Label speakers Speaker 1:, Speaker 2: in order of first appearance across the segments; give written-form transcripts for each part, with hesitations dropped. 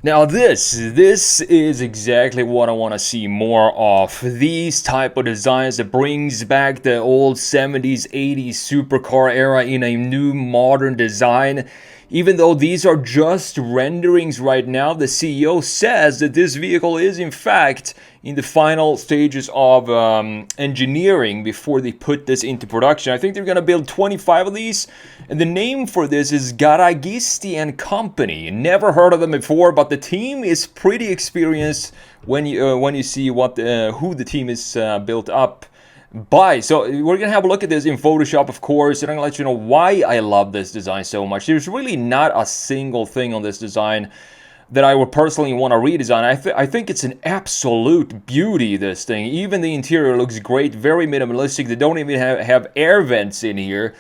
Speaker 1: Now this is exactly what I want to see more of. These type of designs that brings back the old 70s, 80s supercar era in a new modern design. Even though these are just renderings right now, the CEO says that this vehicle is in fact in the final stages of engineering before they put this into production. I think they're going to build 25 of these, and the name for this is Garagisti and Company. Never heard of them before, but the team is pretty experienced when you see what who the team is built up by. So we're gonna have a look at this in Photoshop, of course, and I'm gonna let you know why I love this design so much. There's really not a single thing on this design that I would personally want to redesign. I think it's an absolute beauty, this thing. Even the interior looks great, very minimalistic. They don't even have air vents in here.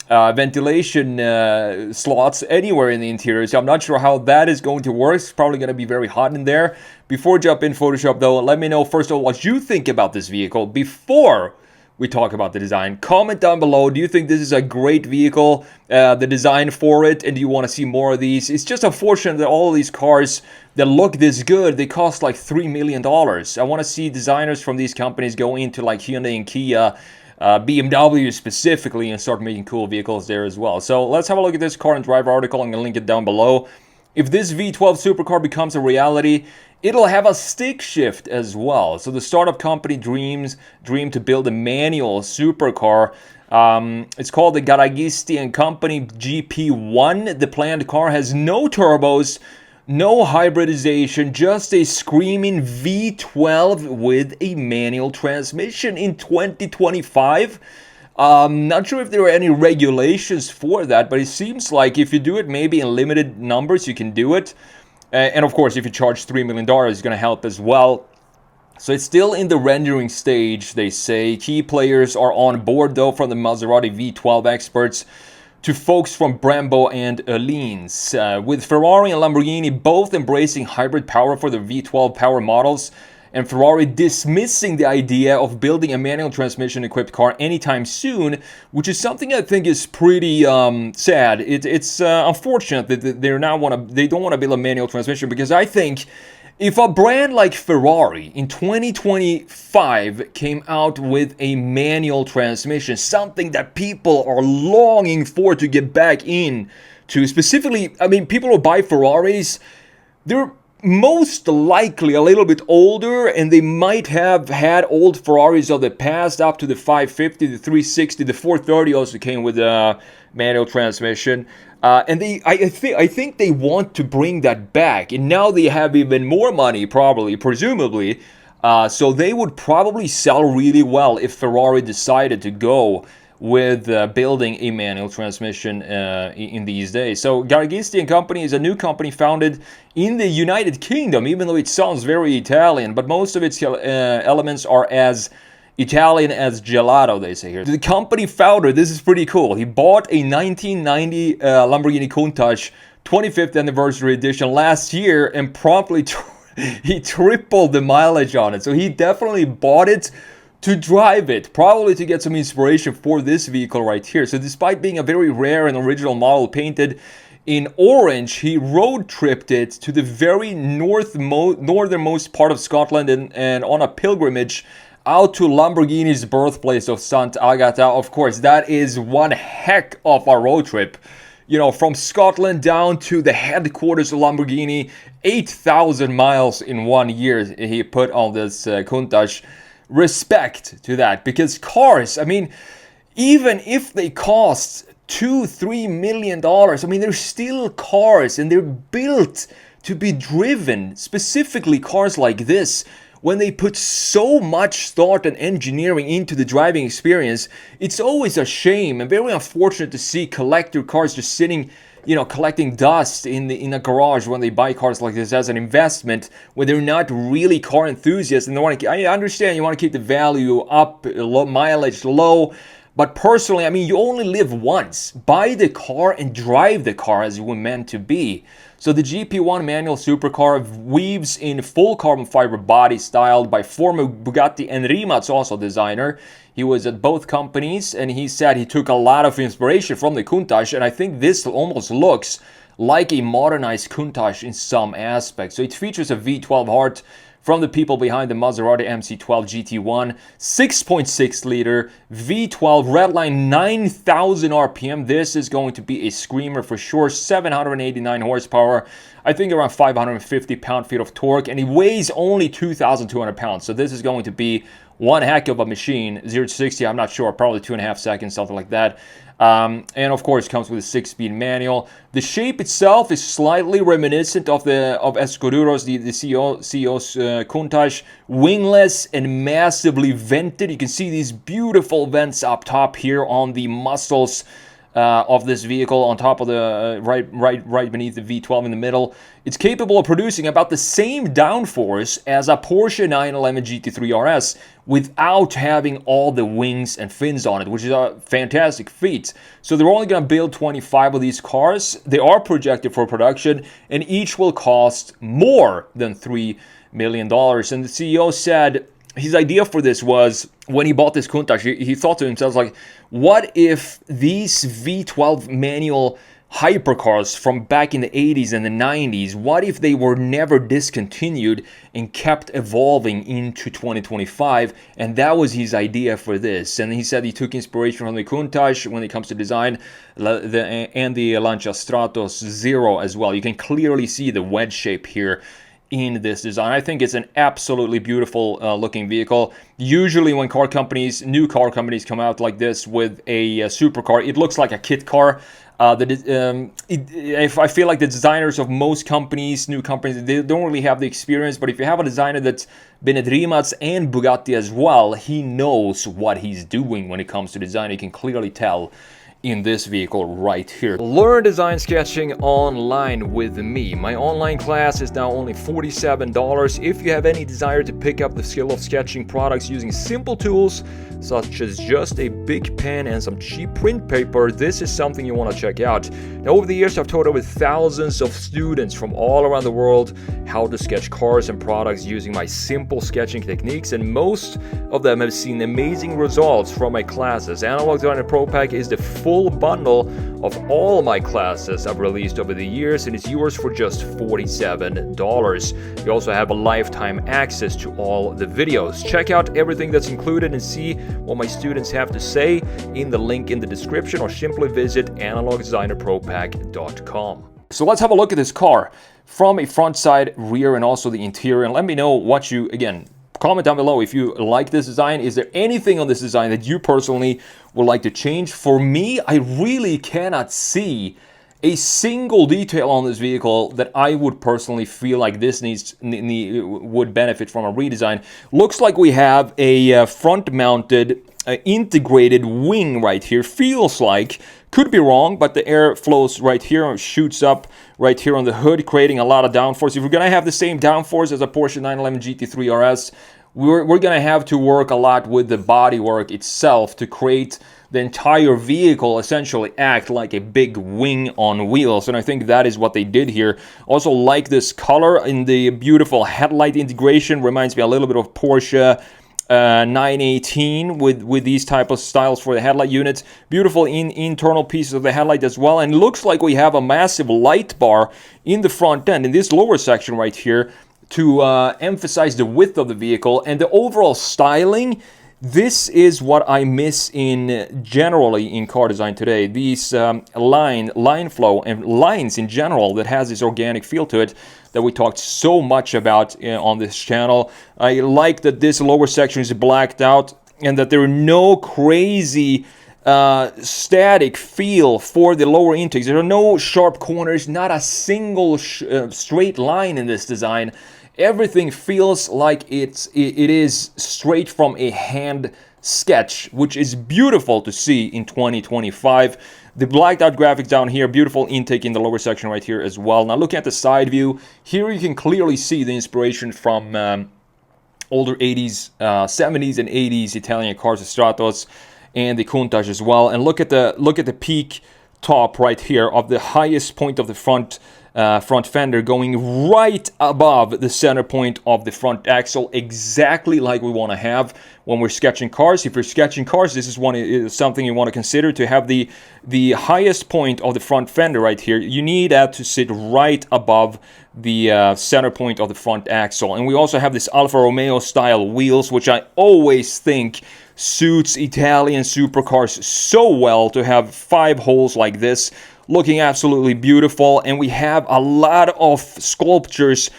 Speaker 1: Ventilation slots anywhere in the interior, so I'm not sure how that is going to work. It's probably going to be very hot in there. Before we jump in Photoshop though, let me know first of all what you think about this vehicle before we talk about the design. Comment down below, do you think this is a great vehicle, the design for it, and do you want to see more of these? It's just unfortunate that all of these cars that look this good, they cost like $3 million. I want to see designers from these companies go into like Hyundai and Kia, BMW specifically, and start making cool vehicles there as well. So let's have a look at this car and drive article. I'm going to link it down below. If this V12 supercar becomes a reality, it'll have a stick shift as well. So the startup company dream to build a manual supercar. It's called the Garagisti and Company GP1. The planned car has no turbos, no hybridization, just a screaming V12 with a manual transmission in 2025. Not sure if there are any regulations for that, but it seems like if you do it maybe in limited numbers, you can do it. And of course, if you charge $3 million, it's going to help as well. So it's still in the rendering stage, they say. Key players are on board, though, from the Maserati V12 experts to folks from Brembo and Alliance. With Ferrari and Lamborghini both embracing hybrid power for their V12 power models, and Ferrari dismissing the idea of building a manual transmission equipped car anytime soon, which is something I think is pretty sad. It's unfortunate that they don't want to build a manual transmission, because I think if a brand like Ferrari in 2025 came out with a manual transmission, something that people are longing for to get back in to, specifically, I mean, people who buy Ferraris, they're most likely a little bit older, and they might have had old Ferraris of the past up to the 550, the 360, the 430 also came with a manual transmission. And I think they want to bring that back, and now they have even more money, presumably. So they would probably sell really well if Ferrari decided to go with building a manual transmission in these days. So Garagisti and Company is a new company founded in the United Kingdom, even though it sounds very Italian, but most of its elements are as Italian as gelato, they say here. The company founder, this is pretty cool. He bought a 1990 Lamborghini Countach 25th anniversary edition last year, and promptly he tripled the mileage on it. So he definitely bought it to drive it, probably to get some inspiration for this vehicle right here. So despite being a very rare and original model painted in orange, he road tripped it to the very northernmost part of Scotland and on a pilgrimage out to Lamborghini's birthplace of Sant'Agata. Of course, that is one heck of a road trip. You know, from Scotland down to the headquarters of Lamborghini, 8,000 miles in 1 year he put on this Countach. Respect to that, because cars, I mean, even if they cost $2-3 million, I mean, they're still cars, and they're built to be driven. Specifically cars like this, when they put so much thought and engineering into the driving experience, it's always a shame and very unfortunate to see collector cars just sitting, you know, collecting dust in a garage when they buy cars like this as an investment, when they're not really car enthusiasts. And they want to, I understand you want to keep the value up, mileage low, but personally, I mean, you only live once. Buy the car and drive the car as you were meant to be. So the GP1 manual supercar weaves in full carbon fiber body styled by former Bugatti and Rimac also designer. He was at both companies, and he said he took a lot of inspiration from the Countach, and I think this almost looks like a modernized Countach in some aspects. So it features a V12 heart from the people behind the Maserati MC12 GT1, 6.6 liter V12 redline, 9,000 RPM. This is going to be a screamer for sure. 789 horsepower, I think around 550 pound-feet of torque, and it weighs only 2,200 pounds. So this is going to be one heck of a machine. 0 to 60, I'm not sure, probably 2.5 seconds, something like that. And of course, comes with a 6-speed manual. The shape itself is slightly reminiscent of Escudero's, the CEO's Countach, wingless and massively vented. You can see these beautiful vents up top here on the muscles of this vehicle, on top of the right beneath the V12 in the middle. It's capable of producing about the same downforce as a Porsche 911 GT3 RS without having all the wings and fins on it, which is a fantastic feat. So they're only going to build 25 of these cars. They are projected for production, and each will cost more than $3 million. And the CEO said his idea for this was, when he bought this Countach, he thought to himself, like, what if these V12 manual hypercars from back in the 80s and the 90s, what if they were never discontinued and kept evolving into 2025? And that was his idea for this. And he said he took inspiration from the Countach when it comes to design, and the Lancia Stratos Zero as well. You can clearly see the wedge shape here in this design. I think it's an absolutely beautiful looking vehicle. Usually when new car companies come out like this with a supercar, it looks like a kit car. I feel like the designers of most companies, new companies, they don't really have the experience, but if you have a designer that's been at Rimac and Bugatti as well, he knows what he's doing when it comes to design. You can clearly tell in this vehicle right here. Learn design sketching online with me. My online class is now only $47. If you have any desire to pick up the skill of sketching products using simple tools such as just a big pen and some cheap print paper, this is something you want to check out. Now, over the years, I've taught over thousands of students from all around the world how to sketch cars and products using my simple sketching techniques, and most of them have seen amazing results from my classes. Analog Designer Pro Pack is the full bundle of all my classes I've released over the years, and it's yours for just $47. You also have a lifetime access to all the videos. Check out everything that's included and see what my students have to say in the link in the description, or simply visit analogdesignerpropack.com. So let's have a look at this car from a front, side, rear, and also the interior, and let me know what you, again, comment down below if you like this design. Is there anything on this design that you personally would like to change? For me, I really cannot see a single detail on this vehicle that I would personally feel like this would benefit from a redesign. Looks like we have a front-mounted integrated wing right here. Feels like, could be wrong, but the air flows right here and shoots up right here on the hood, creating a lot of downforce. If we're going to have the same downforce as a Porsche 911 GT3 RS, we're going to have to work a lot with the bodywork itself to create the entire vehicle essentially act like a big wing on wheels, and I think that is what they did here. Also like this color in the beautiful headlight integration, reminds me a little bit of Porsche 918 with these type of styles for the headlight units. Beautiful internal pieces of the headlight as well, and looks like we have a massive light bar in the front end in this lower section right here to emphasize the width of the vehicle and the overall styling. This is what I miss generally in car design today. These line flow and lines in general that has this organic feel to it that we talked so much about on this channel. I like that this lower section is blacked out and that there are no crazy static feel for the lower intakes. There are no sharp corners, not a single straight line in this design. Everything feels like it is straight from a hand sketch, which is beautiful to see in 2025. The blacked out graphics down here, beautiful intake in the lower section right here as well. Now looking at the side view, here you can clearly see the inspiration from older 80s, 70s and 80s Italian cars, the Stratos and the Countach as well. And look at the peak top right here of the highest point of the front front fender going right above the center point of the front axle, exactly like we want to have when we're sketching cars. If you're sketching cars, this is something you want to consider, to have the highest point of the front fender right here. You need that to sit right above the center point of the front axle. And we also have this Alfa Romeo style wheels, which I always think suits Italian supercars so well, to have 5 holes like this, looking absolutely beautiful. And we have a lot of sculptures,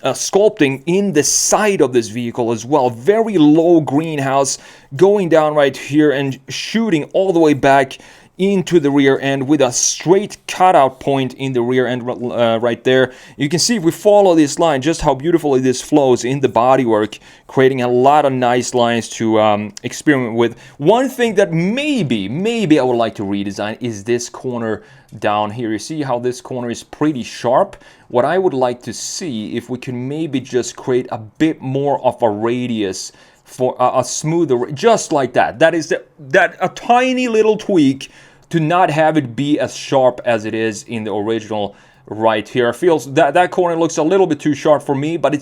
Speaker 1: sculpting in the side of this vehicle as well. Very low greenhouse going down right here and shooting all the way back into the rear end with a straight cutout point in the rear end right there. You can see, if we follow this line, just how beautifully this flows in the bodywork, creating a lot of nice lines to experiment with. One thing that maybe I would like to redesign is this corner down here. You see how this corner is pretty sharp? What I would like to see, if we can maybe just create a bit more of a radius for a smoother, just like that. That is a tiny little tweak to not have it be as sharp as it is in the original right here. I feel that corner looks a little bit too sharp for me, but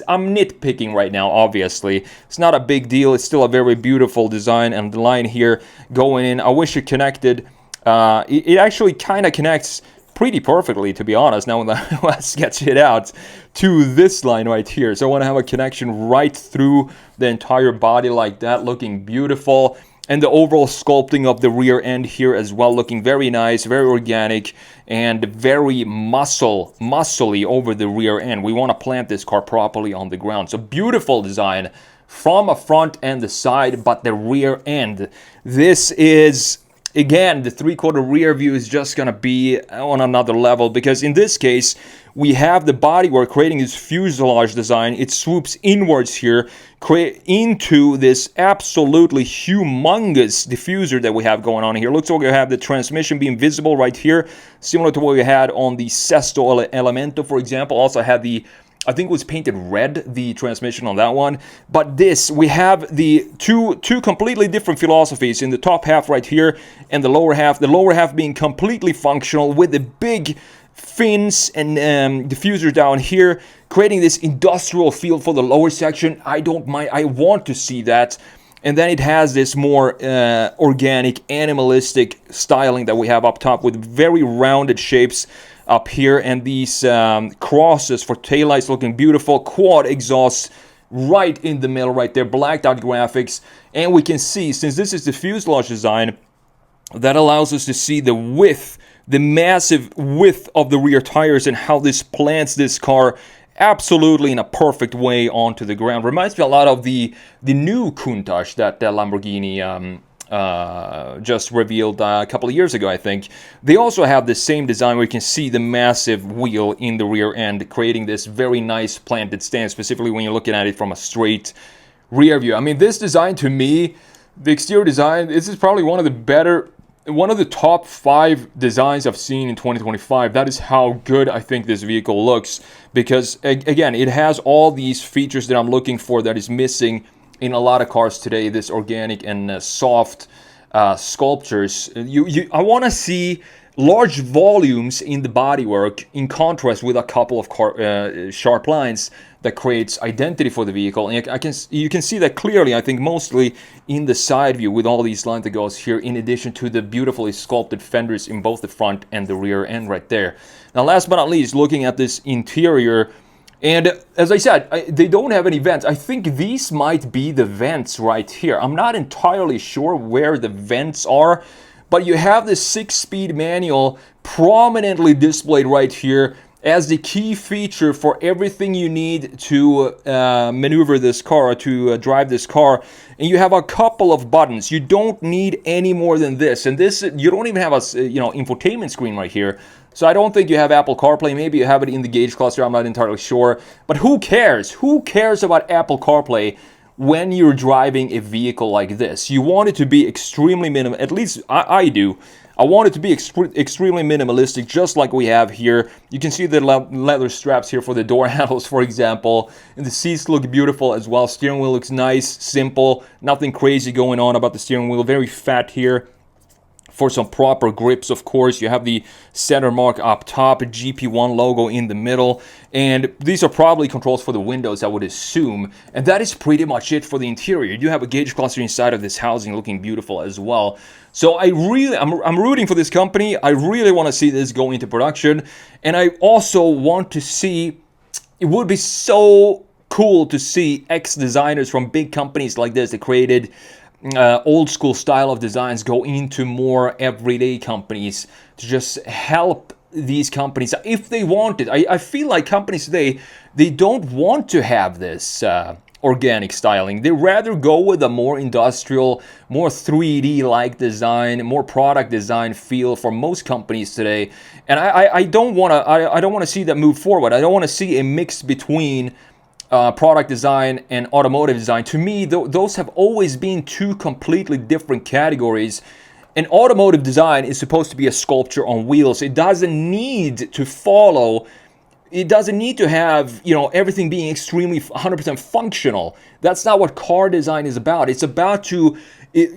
Speaker 1: I'm nitpicking right now, obviously. It's not a big deal. It's still a very beautiful design, and the line here going in, I wish it connected. It actually kind of connects pretty perfectly, to be honest, now when I sketch it out, to this line right here. So I want to have a connection right through the entire body like that, looking beautiful. And the overall sculpting of the rear end here as well, looking very nice, very organic, and very muscly over the rear end. We want to plant this car properly on the ground. So beautiful design from a front and the side, but the rear end, this is, again, the 3/4 rear view is just going to be on another level, because in this case, we have the bodywork creating this fuselage design. It swoops inwards here, into this absolutely humongous diffuser that we have going on here. Looks like we have the transmission being visible right here, similar to what we had on the Sesto Elemento, for example. Also had the, I think it was painted red, the transmission on that one. But this, we have the two completely different philosophies in the top half right here and the lower half. The lower half being completely functional with the big fins and diffuser down here, creating this industrial feel for the lower section. I don't mind. I want to see that. And then it has this more organic, animalistic styling that we have up top, with very rounded shapes up here, and these crosses for taillights looking beautiful. Quad exhaust right in the middle right there, blacked out graphics. And we can see, since this is the fuselage design, that allows us to see the width, the massive width of the rear tires, and how this plants this car absolutely in a perfect way onto the ground. Reminds me a lot of the new Countach that Lamborghini just revealed a couple of years ago, I think. They also have the same design where you can see the massive wheel in the rear end, creating this very nice planted stance, specifically when you're looking at it from a straight rear view. I mean, this design, to me, the exterior design, this is probably one of the top 5 designs I've seen in 2025. That is how good I think this vehicle looks, because again, it has all these features that I'm looking for that is missing in a lot of cars today. This organic and soft sculptures. I want to see large volumes in the bodywork, in contrast with a couple of sharp lines that creates identity for the vehicle. And you can see that clearly, I think, mostly in the side view with all these lines that goes here, in addition to the beautifully sculpted fenders in both the front and the rear end right there. Now, last but not least, looking at this interior, and as I said, they don't have any vents. I think these might be the vents right here. I'm not entirely sure where the vents are, but you have the 6-speed manual prominently displayed right here as the key feature for everything you need to maneuver this car, to drive this car. And you have a couple of buttons. You don't need any more than this. And this, you don't even have a infotainment screen right here. So I don't think you have Apple CarPlay. Maybe you have it in the gauge cluster. I'm not entirely sure. But who cares? Who cares about Apple CarPlay when you're driving a vehicle like this? You want it to be extremely minimal. At least I do. I want it to be extremely minimalistic, just like we have here. You can see the leather straps here for the door handles, for example. And the seats look beautiful as well. Steering wheel looks nice, simple. Nothing crazy going on about the steering wheel. Very fat here. for some proper grips. Of course, you have the center mark up top, a GP1 logo in the middle, and these are probably controls for the windows, I would assume. And that is pretty much it for the interior. You have a gauge cluster inside of this housing looking beautiful as well. So I'm rooting for this company. I really want to see this go into production, and I also want to see, it would be so cool to see ex-designers from big companies like this that created old school style of designs go into more everyday companies to just help these companies if they want it. I feel like companies today, they don't want to have this organic styling. They rather go with a more industrial, more 3D like design, more product design feel for most companies today. And I don't want to see that move forward. I don't want to see a mix between product design and automotive design. To me, those have always been two completely different categories. And automotive design is supposed to be a sculpture on wheels. It doesn't need to follow, it doesn't need to have, everything being extremely 100% functional. That's not what car design is about. It's about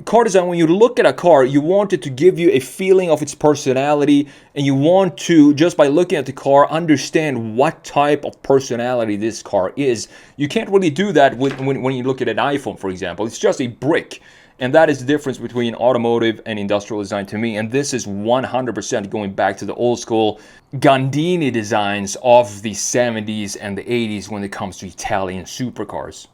Speaker 1: car design, when you look at a car, you want it to give you a feeling of its personality, and you want to, just by looking at the car, understand what type of personality this car is. You can't really do that when you look at an iPhone, for example. It's just a brick. And that is the difference between automotive and industrial design to me. And this is 100% going back to the old school Gandini designs of the 70s and the 80s when it comes to Italian supercars.